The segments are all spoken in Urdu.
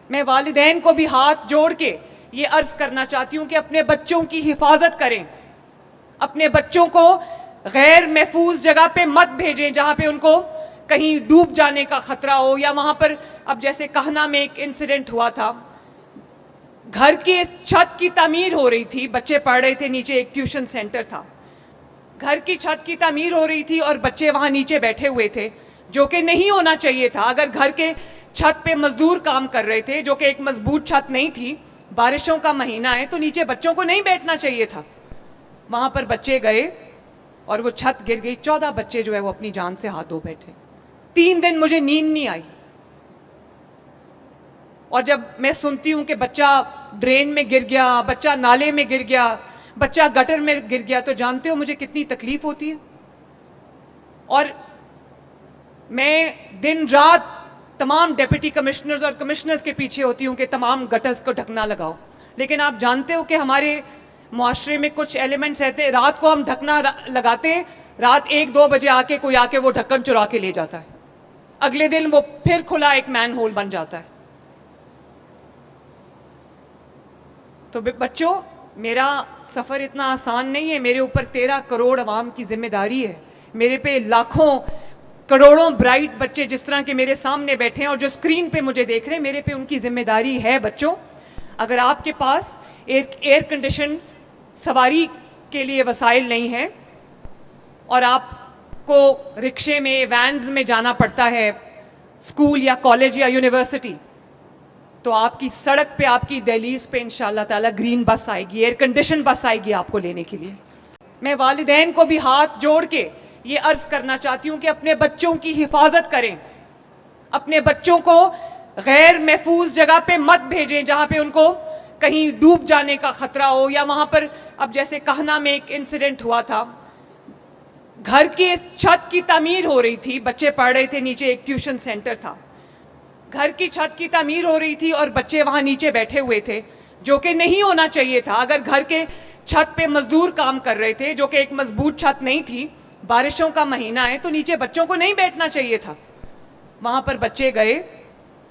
میں والدین کو بھی ہاتھ جوڑ کے یہ عرض کرنا چاہتی ہوں کہ اپنے بچوں کی حفاظت کریں، اپنے بچوں کو غیر محفوظ جگہ پہ مت بھیجیں جہاں پہ ان کو کہیں ڈوب جانے کا خطرہ ہو، یا وہاں پر اب جیسے کہنا میں ایک انسیڈنٹ ہوا تھا، گھر کی چھت کی تعمیر ہو رہی تھی، بچے پڑھ رہے تھے، نیچے ایک ٹیوشن سینٹر تھا، گھر کی چھت کی تعمیر ہو رہی تھی اور بچے وہاں نیچے بیٹھے ہوئے تھے، جو کہ نہیں ہونا چاہیے تھا۔ اگر گھر کے چھت پہ مزدور کام کر رہے تھے، جو کہ ایک مضبوط چھت نہیں تھی، بارشوں کا مہینہ ہے، تو نیچے بچوں کو نہیں بیٹھنا چاہیے تھا۔ وہاں پر بچے گئے اور وہ چھت گر گئی، 14 بچے جو ہے وہ اپنی جان سے ہاتھ دھو بیٹھے۔ 3 دن مجھے نیند نہیں آئی، اور جب میں سنتی ہوں کہ بچہ ڈرین میں گر گیا، بچہ نالے میں گر گیا، بچہ گٹر میں گر گیا، تو جانتے ہو مجھے کتنی تکلیف ہوتی ہے۔ اور میں دن رات تمام ڈیپٹی کمشنرز اور کمشنرز کے پیچھے ہوتی ہوں کہ تمام گٹرز کو ڈھکنا لگاؤ، لیکن آپ جانتے ہو کہ ہمارے معاشرے میں کچھ ایلیمنٹس رہتے ہیں، رات کو ہم ڈھکنا لگاتے ہیں، رات 1-2 بجے کوئی آ کے وہ ڈھکن چرا کے لے جاتا ہے، اگلے دن وہ پھر کھلا ایک مین ہول بن جاتا ہے۔ تو بچوں، میرا سفر اتنا آسان نہیں ہے، میرے اوپر 13 کروڑ عوام کی ذمہ داری ہے، میرے پہ لاکھوں کروڑوں برائٹ بچے جس طرح کے میرے سامنے بیٹھے ہیں اور جو سکرین پہ مجھے دیکھ رہے ہیں، میرے پہ ان کی ذمہ داری ہے۔ بچوں، اگر آپ کے پاس ایئر کنڈیشن سواری کے لیے وسائل نہیں ہیں اور آپ کو رکشے میں، وینز میں جانا پڑتا ہے اسکول یا کالج یا یونیورسٹی، تو آپ کی سڑک پہ، آپ کی دہلیز پہ انشاءاللہ تعالیٰ گرین بس آئے گی، ایئر کنڈیشن بس آئے گی آپ کو لینے کے لیے۔ میں والدین کو بھی ہاتھ جوڑ کے یہ عرض کرنا چاہتی ہوں کہ اپنے بچوں کی حفاظت کریں، اپنے بچوں کو غیر محفوظ جگہ پہ مت بھیجیں جہاں پہ ان کو کہیں ڈوب جانے کا خطرہ ہو، یا وہاں پر اب جیسے کہنا میں ایک انسیڈنٹ ہوا تھا، گھر کی چھت کی تعمیر ہو رہی تھی، بچے پڑھ رہے تھے، نیچے ایک ٹیوشن سینٹر تھا، گھر کی چھت کی تعمیر ہو رہی تھی اور بچے وہاں نیچے بیٹھے ہوئے تھے، جو کہ نہیں ہونا چاہیے تھا۔ اگر گھر کے چھت پہ مزدور کام کر رہے تھے، جو کہ ایک مضبوط چھت نہیں تھی، بارشوں کا مہینہ ہے، تو نیچے بچوں کو نہیں بیٹھنا چاہیے تھا۔ وہاں پر بچے گئے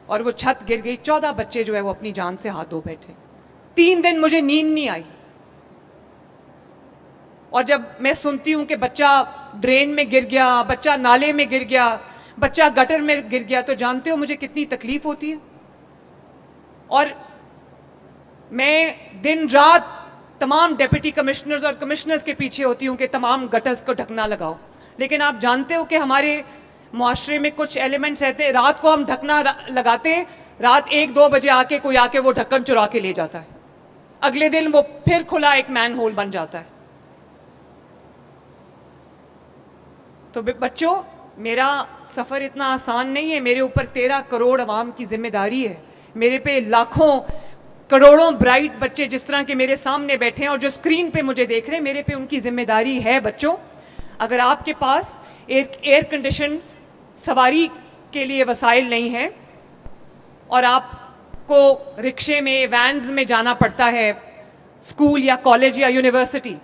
اور وہ چھت گر گئی، 14 بچے جو ہے وہ اپنی جان سے ہاتھ دھو بیٹھے۔ 3 دن مجھے نیند نہیں آئی، اور جب میں سنتی ہوں کہ بچہ ڈرین میں گر گیا، بچہ نالے میں گر گیا، بچہ گٹر میں گر گیا، تو جانتے ہو مجھے کتنی تکلیف ہوتی ہے۔ اور میں دن رات تمام ڈیپٹی کمشنرز اور کمشنرز کے پیچھے ہوتی ہوں کہ تمام گٹرز کو ڈھکنا لگاؤ، لیکن آپ جانتے ہو کہ ہمارے معاشرے میں کچھ ایلیمنٹس رہتے ہیں، رات کو ہم ڈھکنا لگاتے ہیں، رات 1-2 بجے کوئی آ کے وہ ڈھکن چرا کے لے جاتا ہے، اگلے دن وہ پھر کھلا ایک مین ہول بن جاتا ہے۔ تو بچوں، میرا سفر اتنا آسان نہیں ہے، میرے اوپر 13 کروڑ عوام کی ذمہ داری ہے، میرے پہ لاکھوں کروڑوں برائٹ بچے جس طرح کے میرے سامنے بیٹھے ہیں اور جو سکرین پہ مجھے دیکھ رہے ہیں، میرے پہ ان کی ذمہ داری ہے۔ بچوں، اگر آپ کے پاس ایئر کنڈیشن سواری کے لیے وسائل نہیں ہیں اور آپ کو رکشے میں، وینز میں جانا پڑتا ہے اسکول یا کالج یا یونیورسٹی،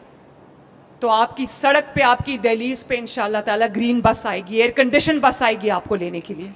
تو آپ کی سڑک پہ، آپ کی دہلیز پہ انشاءاللہ تعالیٰ گرین بس آئے گی، ایئر کنڈیشن بس آئے گی آپ کو لینے کے لیے۔